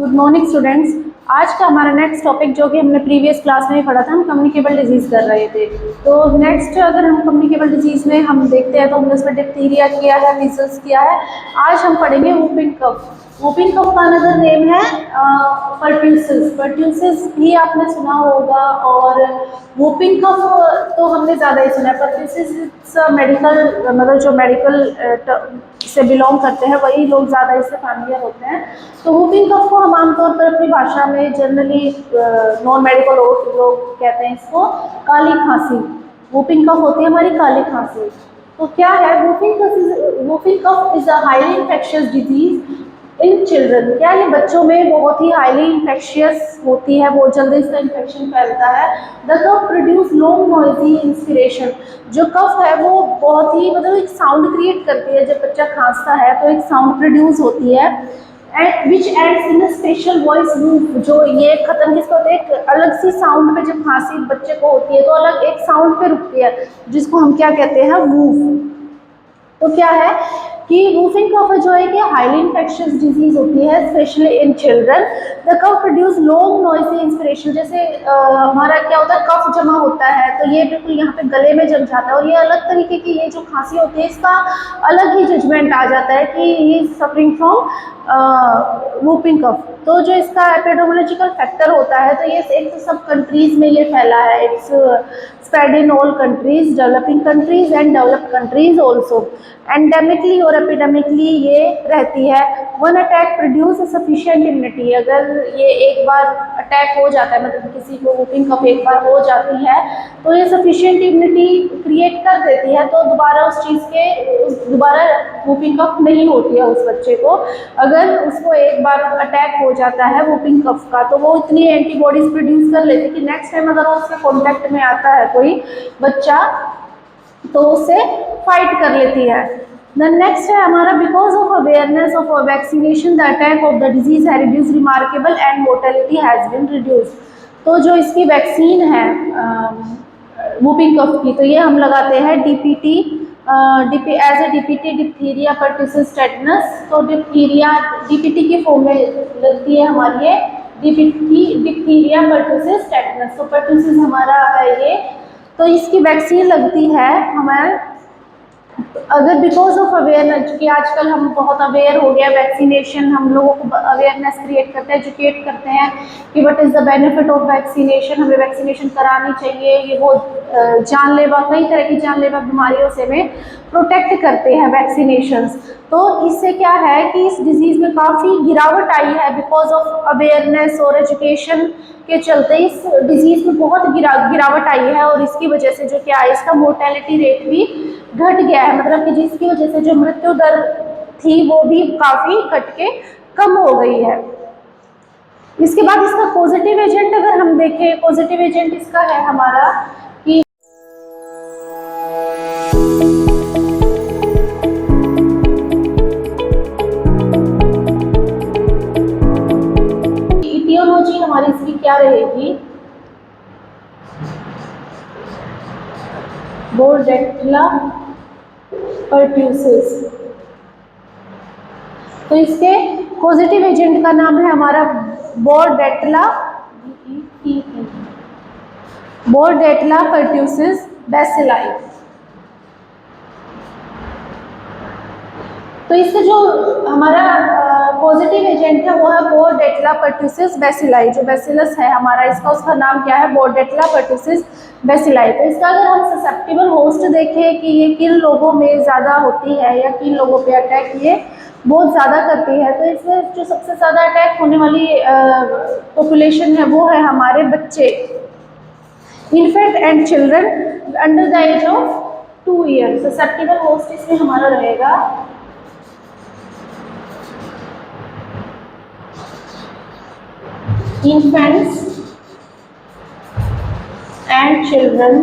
Good morning students. आज का हमारा नेक्स्ट टॉपिक जो कि हमने प्रीवियस क्लास में पढ़ा था, हम कम्युनिकेबल डिजीज़ कर रहे थे। तो नेक्स्ट अगर हम कम्युनिकेबल डिजीज़ में हम देखते हैं तो हमने उसमें डिप्थीरिया किया है, मीजल्स किया है। आज हम पढ़ेंगे वूपिंग कफ। वूपिंग कफ का अनदर नेम है पर्ट्यूसिस। पर्ट्यूसिस भी आपने सुना होगा और वूपिंग कफ तो हमने ज़्यादा ही सुना है। पर्ट्यूसिस मेडिकल मतलब जो मेडिकल से बिलोंग करते हैं वही लोग ज़्यादा इससे फैमिलियर होते हैं। तो वूपिंग कफ को हम आमतौर पर अपनी भाषा में जनरली नॉन मेडिकल लोग कहते हैं इसको काली खांसी। वूपिंग कफ होती है हमारी काली खांसी। तो क्या है whooping cough is a highly infectious disease in children. क्या ये बच्चों में बहुत ही हाईली इन्फेक्शियस होती है, बहुत जल्दी इसका इन्फेक्शन फैलता है। The cough produce long noisy inspiration. जो कफ है वो बहुत ही मतलब एक साउंड क्रिएट करती है। जब बच्चा खांसता है तो एक साउंड प्रोड्यूस होती है and which ends in a special voice loop. जो ये खत्म किसको होता है, एक अलग सी साउंड पे जब खांसी बच्चे को होती है तो अलग एक साउंड पे रुकती है जिसको हम क्या कहते हैं, वूफ। तो क्या है कि वूफिंग कफ जो है कि हाईली इन्फेक्शियस डिजीज होती है specially in children. The cough produce long noisy inspiration. जैसे हमारा क्या होता है, कफ जमा होता है तो ये बिल्कुल यहाँ पे गले में जम जाता है और ये अलग तरीके की ये जो खांसी होती है इसका अलग ही जजमेंट आ जाता है कि ही सफरिंग फ्रॉम वूपिंग कफ। तो जो इसका एपिडेमियोलॉजिकल फैक्टर होता है तो ये एक तो सब कंट्रीज में ये फैला है। It's spread in all countries, developing countries and developed countries also. Endemically और एपिडेमिकली ये रहती है। One attack produce sufficient immunity. अगर ये एक बार अटैक हो जाता है मतलब किसी को वूपिंग कफ एक बार हो जाती है तो ये सफिशिएंट इम्यूनिटी क्रिएट कर देती है तो दोबारा उस चीज़ के दोबारा वूपिंग कफ नहीं होती है उस बच्चे को। अगर उसको एक बार अटैक हो जाता है वूपिंग कफ का तो वो इतनी एंटीबॉडीज प्रोड्यूस कर लेती है कि नेक्स्ट टाइम अगर वो उसके कॉन्टैक्ट में आता है कोई बच्चा तो उसे फाइट कर लेती है। द नेक्स्ट है हमारा because of awareness of vaccination the attack of the disease है reduce remarkable and mortality has been reduce. तो जो इसकी वैक्सीन है वूपिंग कफ की तो ये हम लगाते हैं DPT as a DPT diphtheria pertussis tetanus. तो डिप्थीरिया डीपीटी की फॉर्म में लगती है हमारी ये डीपीटी डिप्थीरिया पर्ट्यूसिस टेटनस। तो पर्ट्यूसिस हमारा है ये, तो इसकी वैक्सीन लगती है हमारे। अगर बिकॉज ऑफ अवेयरनेस कि आजकल हम बहुत अवेयर हो गया वैक्सीनेशन, हम लोगों को अवेयरनेस क्रिएट करते हैं, एजुकेट करते हैं कि what is the benefit of vaccination, हमें वैक्सीनेशन करानी चाहिए। ये बहुत जानलेवा कई तरह की जानलेवा बीमारियों से हमें प्रोटेक्ट करते हैं वैक्सीनेशंस। तो इससे क्या है कि इस डिजीज़ में काफ़ी गिरावट आई है बिकॉज ऑफ अवेयरनेस और एजुकेशन के चलते इस डिजीज़ में बहुत गिरावट आई है और इसकी वजह से जो क्या है इसका मोर्टेलिटी रेट भी घट गया है। मतलब कि जिसकी वजह से जो मृत्यु दर थी वो भी काफ़ी घट के कम हो गई है। इसके बाद इसका पॉजिटिव एजेंट अगर हम देखें, पॉजिटिव एजेंट इसका है हमारा कि इटियोलॉजी हमारी इसकी क्या रहेगी, बोर्डेटला पर्ट्यूसिस। तो इसके पॉजिटिव एजेंट का नाम है हमारा बोर्डेटला पर्ट्यूसिस बैसिलाई। तो इससे जो हमारा पॉजिटिव एजेंट है वो है बोर्डेटला पर्ट्यूसिस बैसिलाई। जो बैसिलस है हमारा इसका उसका नाम क्या है, बोर्डेटला पर्ट्यूसिस बैसिलाई। तो इसका अगर हम ससेप्टिबल होस्ट देखें कि ये किन लोगों में ज़्यादा होती है या किन लोगों पे अटैक ये बहुत ज़्यादा करती है, तो इसमें जो सबसे ज़्यादा अटैक होने वाली पॉपुलेशन है वो है हमारे बच्चे, infant and children under the age of 2 year. Susceptible host इसमें हमारा रहेगा infants and children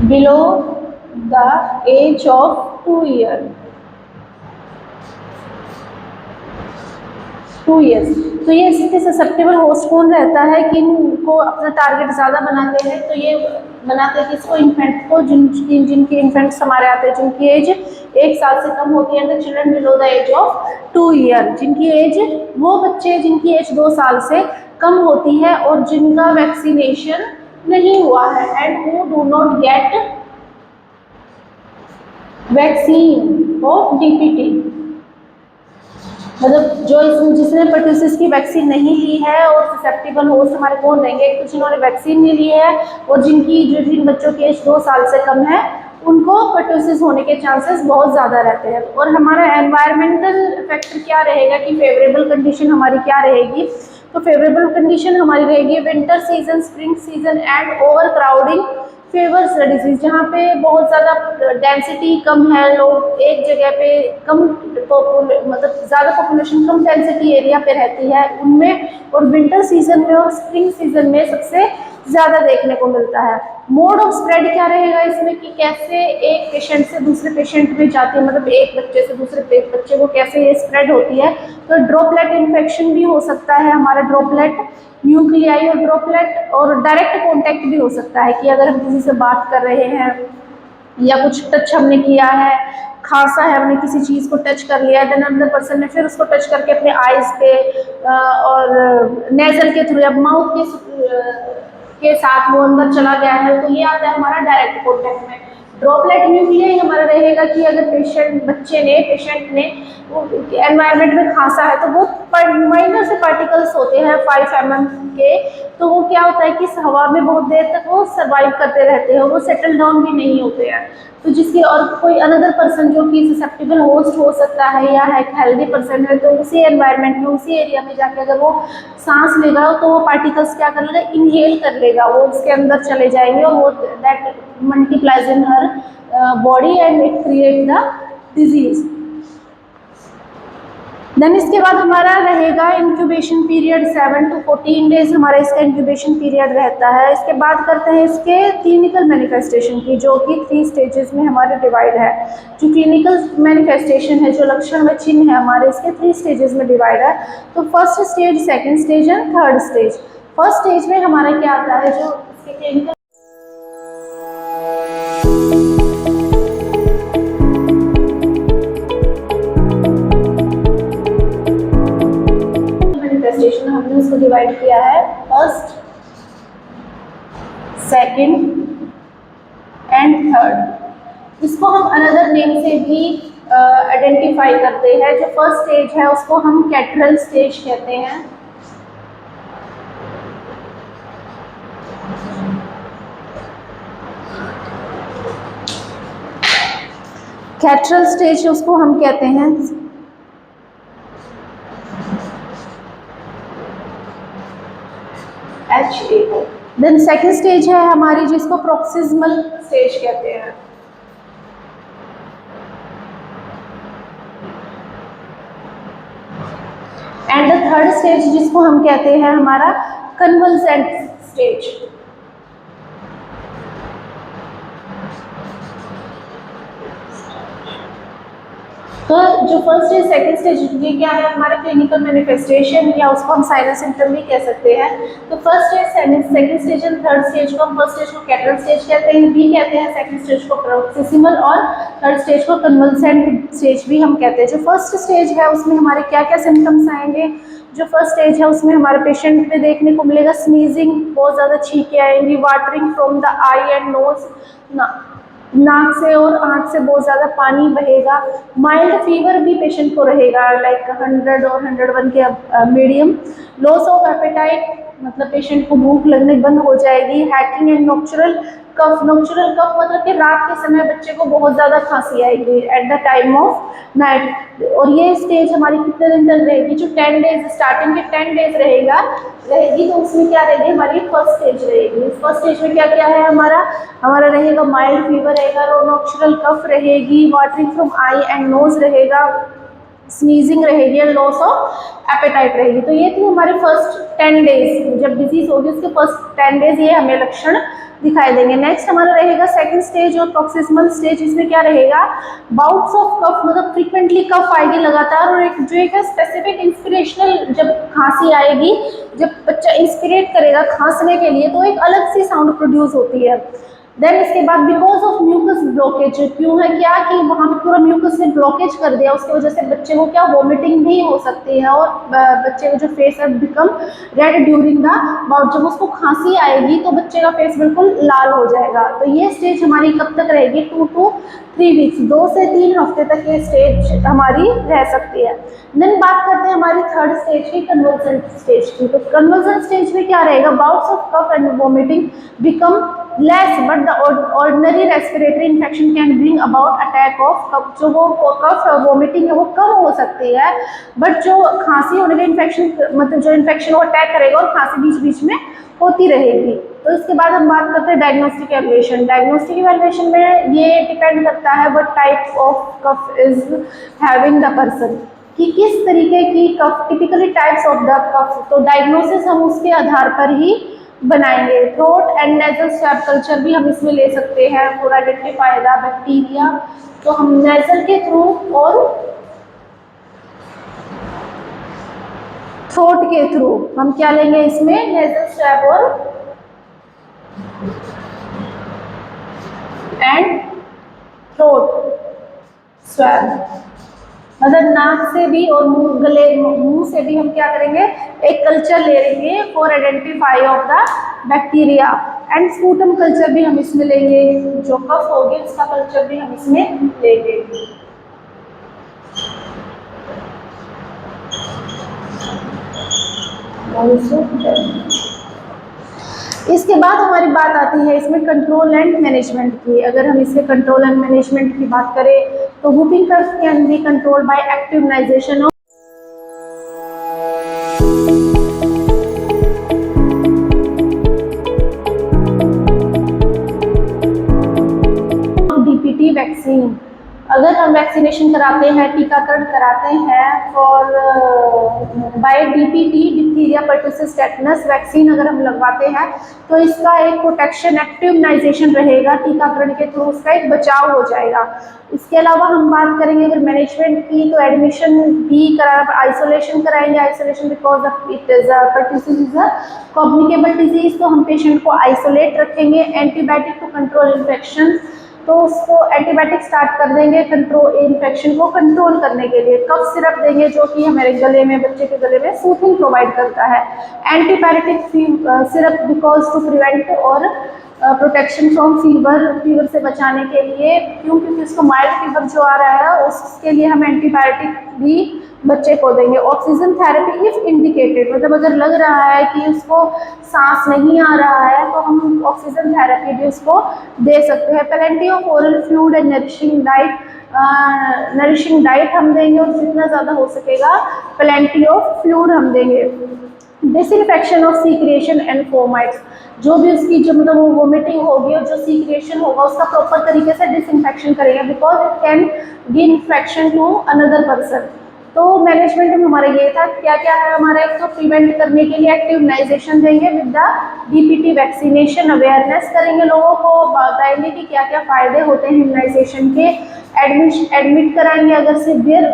below the age of 2 years. 2 years। तो ये इसके ससेप्टेबल होस्ट कौन रहता है, किनको अपना टारगेट ज़्यादा बनाते हैं, तो ये बनाते हैं किसको, इन्फेंट को, जिनके इन्फेंट्स हमारे आते हैं जिनकी एज 1 साल से कम होती है, the children below the age of 2 year, जिनकी एज, वो बच्चे जिनकी एज 2 साल से कम होती है और जिनका वैक्सीनेशन नहीं हुआ है, and who do not gate vaccine of DPT, मतलब जो जिसने पर्टूसिस की वैक्सीन नहीं ली है और ससेप्टेबल होस्ट हमारे कौन रहेंगे, एक तो जिन्होंने वैक्सीन नहीं ली है और जिन बच्चों की एज 2 साल से कम है, उनको पर्टूसिस होने के चांसेस बहुत ज़्यादा रहते हैं। और हमारा एनवायरमेंटल फैक्टर क्या रहेगा कि फेवरेबल कंडीशन हमारी क्या रहेगी, तो फेवरेबल कंडीशन हमारी रहेगी winter season, spring season and over crowding favours the disease, जहाँ पे बहुत ज़्यादा डेंसिटी कम है, लोग एक जगह पे कम मतलब ज़्यादा पॉपुलेशन कम डेंसिटी एरिया पे रहती है उनमें, और विंटर सीजन में और स्प्रिंग सीजन में सबसे ज़्यादा देखने को मिलता है। मोड ऑफ स्प्रेड क्या रहेगा इसमें कि कैसे एक पेशेंट से दूसरे पेशेंट में जाती है, मतलब एक बच्चे से दूसरे बच्चे को कैसे ये स्प्रेड होती है, तो ड्रॉपलेट इन्फेक्शन भी हो सकता है हमारा, ड्रॉपलेट न्यूक्लियाई और ड्रॉपलेट, और डायरेक्ट कॉन्टैक्ट भी हो सकता है कि अगर हम किसी से बात कर रहे हैं या कुछ टच हमने किया है, खांसा है, हमने किसी चीज़ को टच कर लिया है, देन अनदर पर्सन ने फिर उसको टच करके अपने आइज़ पे और नेजल के थ्रू या माउथ के साथ वो अंदर चला गया है, तो ये आता है हमारा डायरेक्ट कॉन्टैक्ट में। ड्रॉपलेट न्यूक्लियाई हमारा रहेगा कि अगर पेशेंट ने एनवायरनमेंट में खांसा है तो वो माइनर से पार्टिकल्स होते हैं 5 mm के, तो वो क्या होता है कि इस हवा में बहुत देर तक वो सर्वाइव करते रहते हैं, वो सेटल डाउन भी नहीं होते हैं, तो जिसके और कोई अनदर पर्सन जो कि ससेप्टेबल होस्ट हो सकता है या एक हेल्दी पर्सन है, तो उसी एनवायरनमेंट में उसी एरिया में जाके अगर वो सांस लेगा तो वो पार्टिकल्स क्या कर लेगा, इनहेल कर लेगा, वो उसके अंदर चले जाएंगे और वो that multiplies in her body and it create the disease. Then इसके बाद हमारा रहेगा इंक्यूबेशन पीरियड 7 to 14 डेज हमारा इसका इंक्यूबेशन पीरियड रहता है। इसके बाद करते हैं इसके क्लिनिकल मैनिफेस्टेशन की, जो कि 3 स्टेजेस में हमारे डिवाइड है। जो क्लिनिकल मैनिफेस्टेशन है, जो लक्षण व चिन्ह है हमारे, इसके 3 स्टेजेस में डिवाइड है। तो first stage, second stage and third stage. First stage में हमारा क्या आता है, जो इसके क्लिनिकल हमने उसको डिवाइड किया है फर्स्ट, सेकंड एंड थर्ड। इसको हम अनदर नेम से भी आइडेंटिफाई करते हैं। जो फर्स्ट स्टेज है उसको हम कैटरल स्टेज कहते हैं। कैटरल स्टेज उसको हम कहते हैं। देन सेकेंड स्टेज है हमारी जिसको प्रोक्सिमल स्टेज कहते हैं। एंड द थर्ड स्टेज जिसको हम कहते हैं हमारा कन्वल्सेंट स्टेज। तो जो फर्स्ट स्टेज, सेकंड स्टेज, ये क्या है हमारा क्लिनिकल मैनिफेस्टेशन, या उसको हम साइनस सिम्टम भी कह सकते हैं। तो first stage, second stage and third stage को हम फर्स्ट स्टेज को कैटरल स्टेज कहते हैं, भी कहते हैं, सेकंड स्टेज को प्रोक्सिमल और थर्ड स्टेज को कन्वल्सेंट स्टेज भी हम कहते हैं। जो फर्स्ट स्टेज है उसमें हमारे क्या क्या सिम्टम्स आएंगे, जो फर्स्ट स्टेज है उसमें हमारे पेशेंट में देखने को मिलेगा स्नीजिंग, बहुत ज़्यादा छींकें आएंगी, watering from the eye and nose, नाक से और आँख से बहुत ज़्यादा पानी बहेगा, माइल्ड फीवर भी पेशेंट को रहेगा लाइक 100 और 101 के मीडियम, लॉस ऑफ एपेटाइट, मतलब पेशेंट को भूख लगने बंद हो जाएगी, hacking and nocturnal cough. Nocturnal cough मतलब कि रात के समय बच्चे को बहुत ज़्यादा खांसी आएगी at the time of night. और ये स्टेज हमारी कितने दिन तक रहेगी, जो 10 डेज, स्टार्टिंग के 10 डेज रहेगी, तो उसमें क्या रहेगी हमारी फर्स्ट स्टेज रहेगी। फर्स्ट स्टेज में क्या क्या है हमारा रहेगा माइल्ड फीवर रहेगा, नॉक्चुरल कफ रहेगी, watering from eye and nose रहेगा, स्नीजिंग रहेगी, लॉस ऑफ एपेटाइट रहेगी। तो ये थी हमारे फर्स्ट 10 डेज, जब डिजीज होगी उसके फर्स्ट 10 डेज ये हमें लक्षण दिखाई देंगे। नेक्स्ट हमारा रहेगा सेकंड स्टेज और प्रोक्सिमल स्टेज। इसमें क्या रहेगा, बाउट्स ऑफ कफ, मतलब फ्रीक्वेंटली कफ आएगी लगातार, और एक जो एक स्पेसिफिक इंस्पिरेशनल, जब खांसी आएगी, जब बच्चा इंस्पिरेट करेगा खांसने के लिए तो एक अलग सी साउंड प्रोड्यूस होती है, देन इसके बाद बिकॉज ऑफ म्यूकस ब्लॉकेज, क्यों है क्या कि वहाँ पे पूरा म्यूकस ने ब्लॉकेज कर दिया, उसकी वजह से बच्चे को क्या वॉमिटिंग भी हो सकती है और बच्चे का जो फेस है become red during the bout, जब उसको खांसी आएगी तो बच्चे का फेस बिल्कुल लाल हो जाएगा। तो ये स्टेज हमारी कब तक रहेगी, 2 to 3 वीक्स, 2 से 3 हफ्ते तक ये स्टेज हमारी रह सकती है। देन बात करते हैं हमारी थर्ड स्टेज की, कन्वर्जन स्टेज की। तो कन्वर्जन स्टेज में क्या रहेगा, bouts of cough and vomiting become less but the ordinary respiratory infection can bring about attack of cough, जो वो कफ वॉमिटिंग है वो कम हो सकती है, बट जो खांसी होने का इन्फेक्शन, मतलब जो इन्फेक्शन वो अटैक करेगा और खांसी बीच बीच में होती रहेगी। तो इसके बाद हम बात करते हैं डायग्नोस्टिक एवल्यूशन। डायग्नोस्टिक एवल्यूशन में ये डिपेंड करता है what type of cough is having the person, कि किस तरीके की cough, typically types of the cough, तो डायग्नोसिस हम उसके आधार पर ही बनाएंगे। Throat and nasal swab culture भी हम इसमें ले सकते हैं फॉर आइडेंटिफाई द बैक्टीरिया। तो हम नेजल के थ्रू और थ्रोट के थ्रू हम क्या लेंगे इसमें, नेजल स्वैब और एंड थ्रोट स्वैब, मतलब नाक से भी और मुंह, गले, मुंह से भी हम क्या करेंगे, एक कल्चर ले लेंगे for identify of the bacteria. And sputum culture भी हम इसमें लेंगे, जो कफ होगी उसका कल्चर भी हम इसमें लेंगे। इसके बाद हमारी बात आती है इसमें कंट्रोल एंड मैनेजमेंट की। अगर हम इसमें कंट्रोल एंड मैनेजमेंट की बात करें तो whooping cough can be control by active of DPT vaccine. अगर हम वैक्सीनेशन कराते हैं, टीकाकरण कराते हैं for by DPT, diphtheria pertussis tetanus vaccine अगर हम लगवाते हैं तो इसका एक प्रोटेक्शन, एक्टिव इम्यूनाइजेशन रहेगा, टीकाकरण के थ्रू उसका एक बचाव हो जाएगा। इसके अलावा हम बात करेंगे अगर मैनेजमेंट की, तो एडमिशन भी करा, आइसोलेशन कराएंगे, isolation because it is pertussis is a communicable disease, तो हम पेशेंट को आइसोलेट रखेंगे। एंटीबायोटिक टू कंट्रोल इन्फेक्शन, तो उसको एंटीबायोटिक स्टार्ट कर देंगे कंट्रोल, इन्फेक्शन को कंट्रोल करने के लिए। कफ सिरप देंगे जो कि हमारे गले में, बच्चे के गले में सूथिंग प्रोवाइड करता है। Antibiotic syrup because to prevent और प्रोटेक्शन फ्रॉम फीवर, फीवर से बचाने के लिए, क्यों, क्योंकि उसको माइल्ड फीवर जो आ रहा है उसके लिए हम एंटीबायोटिक भी बच्चे को देंगे। ऑक्सीजन थेरेपी इफ इंडिकेटेड, मतलब अगर लग रहा है कि उसको सांस नहीं आ रहा है तो हम ऑक्सीजन थेरेपी भी उसको दे सकते हैं। Plenty of oral fluid and nourishing diet हम देंगे और जितना ज़्यादा हो सकेगा प्लेंटी ऑफ फ्लूइड हम देंगे। Disinfection of secretion and fomites, जो भी उसकी जो मतलब वो वोमिटिंग होगी और जो सीक्रेशन होगा उसका प्रॉपर तरीके से डिसइंफेक्शन करेंगे, because it can give infection to another person. तो मैनेजमेंट में हमारा ये था, क्या क्या है हमारा, एक तो प्रिवेंट करने के लिए एक्टिव इम्यूनाइजेशन देंगे with the DPT vaccination, awareness करेंगे, लोगों को बताएंगे कि क्या क्या फ़ायदे होते हैं इम्यूनाइजेशन के। एडमिट कराएंगे, अगर सिवियर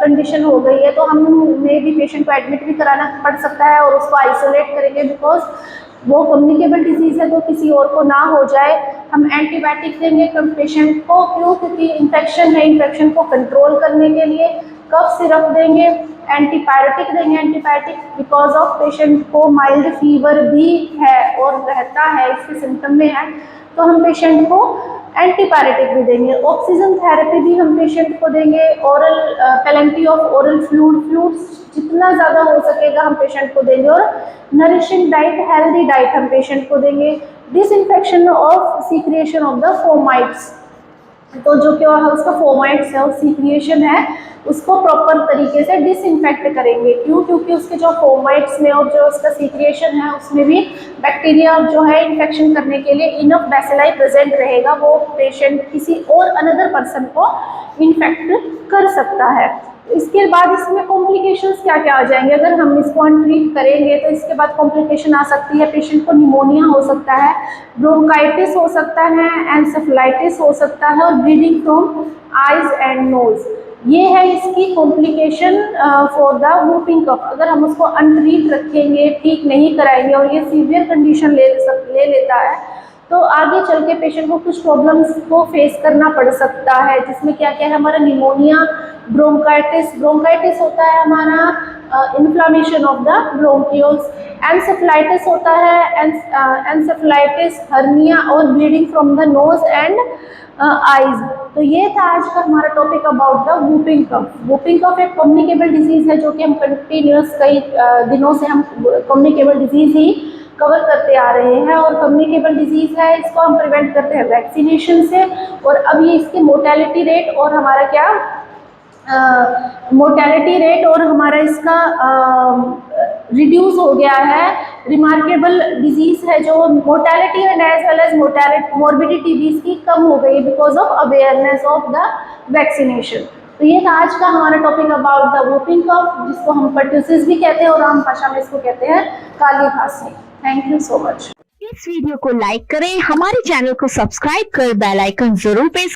कंडीशन हो गई है तो हमें भी पेशेंट को एडमिट भी कराना पड़ सकता है और उसको आइसोलेट करेंगे, बिकॉज वो कम्युनिकेबल डिजीज़ है तो किसी और को ना हो जाए। हम एंटीबायोटिक देंगे पेशेंट को, क्यों, क्योंकि इन्फेक्शन है, इन्फेक्शन को कंट्रोल करने के लिए। कफ सिरप देंगे, एंटीबायोटिक देंगे, एंटीबायोटिक बिकॉज ऑफ पेशेंट को माइल्ड फीवर भी है और रहता है, इसके सिम्टम में है, तो हम पेशेंट को एंटीबायोटिक भी देंगे। ऑक्सीजन थेरेपी भी हम पेशेंट को देंगे। Oral plenty of oral fluids जितना ज़्यादा हो सकेगा हम पेशेंट को देंगे। और नरिशिंग डाइट, हेल्दी डाइट हम पेशेंट को देंगे। Disinfection of secretion of the fomites, तो जो क्या है उसका फोमाइट्स है और सीक्रिएशन है उसको प्रॉपर तरीके से डिसइंफेक्ट करेंगे, क्यों, क्योंकि उसके जो फोमाइट्स में और जो उसका सीक्रिएशन है उसमें भी बैक्टीरिया जो है इन्फेक्शन करने के लिए इनफ बैसिलाई प्रेजेंट रहेगा, वो पेशेंट किसी और अनदर पर्सन को इन्फेक्ट कर सकता है। इसके बाद इसमें कॉम्प्लिकेशंस क्या क्या आ जाएंगे, अगर हम इसको अनट्रीट करेंगे तो इसके बाद कॉम्प्लिकेशन आ सकती है, पेशेंट को निमोनिया हो सकता है, ब्रोंकाइटिस हो सकता है, एंसेफेलाइटिस हो सकता है और bleeding from eyes and nose. ये है इसकी complication for the whooping cough. अगर हम उसको अनट्रीट रखेंगे, ठीक नहीं कराएंगे और ये सीवियर कंडीशन ले लेता है तो आगे चल के पेशेंट को कुछ प्रॉब्लम्स को फेस करना पड़ सकता है, जिसमें क्या क्या है हमारा निमोनिया, ब्रोंकाइटिस होता है हमारा inflammation of the bronchioles, encephalitis होता है, एंसेफलाइटिस, हर्निया और bleeding from the nose and eyes. तो ये था आज का हमारा topic about the whooping cough. Whooping cough एक कम्युनिकेबल डिजीज है जो कि हम कंटिन्यूस कई दिनों से हम कम्युनिकेबल डिजीज ही कवर करते आ रहे हैं, और कम्युनिकेबल डिजीज है, इसको हम प्रिवेंट करते हैं वैक्सीनेशन से। और अब ये इसकी मोर्टेलिटी रेट और हमारा क्या मोर्टेलिटी रेट और हमारा इसका रिड्यूस हो गया है। रिमार्केबल डिजीज है जो mortality and as well as morbidity भी इसकी कम हो गई because of awareness of the vaccination. तो ये था आज का हमारा topic about the whooping cough, जिसको हम पर्ट्यूसिस भी कहते हैं और आम भाषा में इसको कहते हैं काली खांसी। Thank you so much. इस वीडियो को लाइक करें, हमारे चैनल को सब्सक्राइब कर बेल आइकन जरूर प्रेस